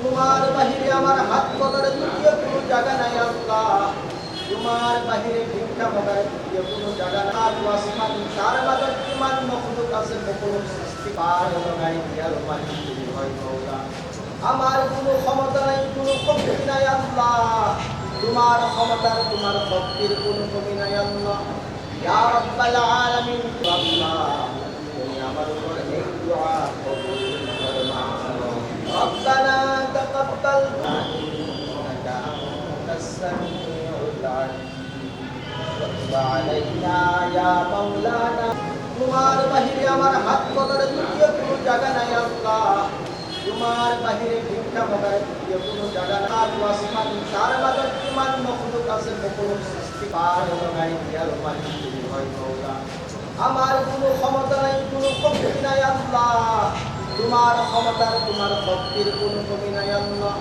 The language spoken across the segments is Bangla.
তোমার বাহিরে আমার হাত কলার দ্বিতীয় কোনো জায়গা নাই আল্লাহ। তোমার বাহিরে ভিক্ষা মাগার দ্বিতীয় কোনো জায়গা নাই। আসমান তার মাঝে ইমান মখলুক আছে, কোনো সৃষ্টি পার হলো নাই দিয়ার মালিক তুমি হয় মওলা। আমার কোনো ক্ষমতা নাই, কোনো শক্তি নাই আল্লাহ। তোমার ক্ষমতার তোমার শক্তির কোনো কমি নাই আল্লাহ। ইয়া রাব্বাল আলামিন, আল্লাহ তুমি আমার উপর এই দোয়া কবুল ফরমাও। রব্বানা তাকাব্বাল ইন্নাকা আনতাস সামিউল আলিম ওয়া তুব আলাইনা ইয়া মাওলানা। তোমার বাহিরে আমার হাত কলার দ্বিতীয় কোনো জায়গা নাই আল্লাহ। তোমার বাহিরে ভিক্ষা মাগার দ্বিতীয় কোনো জায়গা নাই। আসমান তার মাঝে ইমান মখলুক আছে, কোনো সৃষ্টি পার হলো নাই দিয়ার মালিক তুমি হয় মওলা। আমার কোনো ক্ষমতা নাই, কোনো শক্তি নাই আল্লাহ। তোমার ক্ষমতার তোমার শক্তির কোনো কমি নাই আল্লাহ।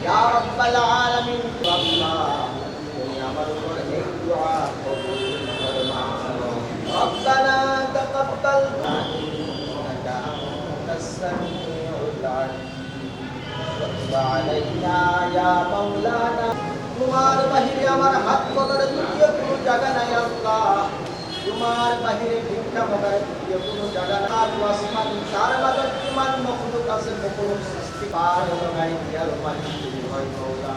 ইয়া রাব্বাল আলামিন, আল্লাহ তুমি আমার উপর এই দোয়া কবুল ফরমাও। রব্বানা তাকাব্বাল ইন্নাকা আনতাস সামিউল আলিম ওয়া তুব আলাইনা ইয়া মাওলানা। তোমার বাহিরে আমার হাত কলার দ্বিতীয় কোনো জায়গা নাই আল্লাহ। তোমার বাহিরে ভিক্ষা মাগার দ্বিতীয় কোনো জায়গা নাই। আসমান তার মাঝে ইমান মখলুক আছে, কোনো সৃষ্টি পার হলো নাই দিয়ার মালিক তুমি হয় মওলা।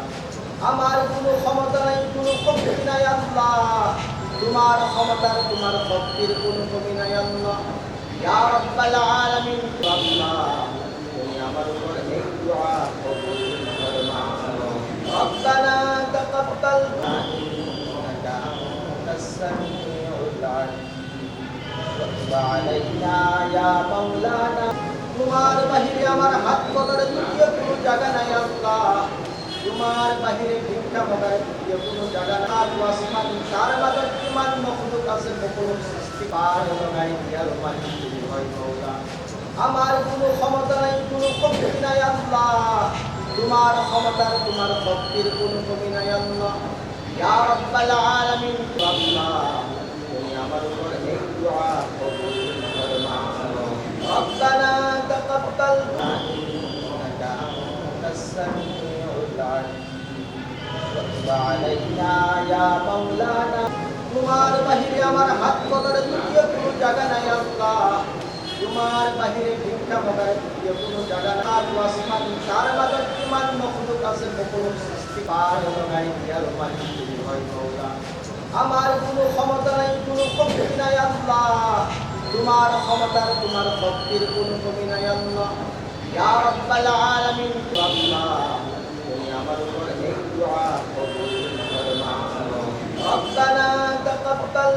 আমার কোনো ক্ষমতা নাই, কোনো শক্তি নাই আল্লাহ। তোমার ক্ষমতার তোমার শক্তির কোনো কমি নাই আল্লাহ। ইয়া রাব্বাল আলামিন, আল্লাহ তুমি আমার উপর এই দোয়া কবুল ফরমাও। রব্বানা তাকাব্বাল ইন্নাকা আনতাস সামিউল আলিম ওয়া তুব আলাইনা ইয়া মাওলানা। তোমার বাহিরে আমার হাত কলার দ্বিতীয় কোনো জায়গা নাই আল্লাহ। তোমার বাহিরে ভিক্ষা মাগার দ্বিতীয় কোনো জায়গা নাই। আসমান তার মাঝে ইমান মখলুক আছে, কোনো সৃষ্টি পার হলো নাই দিয়ার মালিক তুমি হয় মওলা। আমার কোনো ক্ষমতা নাই, কোনো শক্তি নাই আল্লাহ। তোমার ক্ষমতার তোমার শক্তির কোনো কমি নাই আল্লাহ। ইয়া রাব্বাল আলামিন, আল্লাহ তুমি আমার উপর এই দোয়া কবুল ফরমাও। রব্বানা তাকাব্বাল ইন্নাকা আনতাস সামিউল আলিম ওয়া তুব আলাইনা ইয়া মাওলানা। তোমার বাহিরে আমার হাত কলার দ্বিতীয় কোনো জায়গা নাই আল্লাহ। তোমার বাহিরে ভিক্ষা মাগার দ্বিতীয় কোনো জায়গা নাই। আসমান তার মাঝে ইমান মখলুক আছে, কোনো সৃষ্টি পার হলো নাই দিয়ার মালিক তুমি হয় মওলা। আমার কোনো ক্ষমতা নাই, কোনো শক্তি নাই আল্লাহ। তোমার ক্ষমতার তোমার শক্তির কোনো কমি নাই আল্লাহ। ইয়া রাব্বাল আলামিন, আল্লাহ তুমি আমার উপর এই দোয়া কবুল ফরমাও। রব্বানা তাকাব্বাল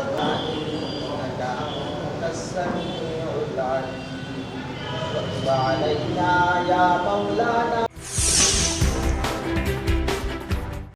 ইন্নাকা আনতাস সামিউল আলিম ওয়া তুব আলাইনা ইয়া মাওলানা।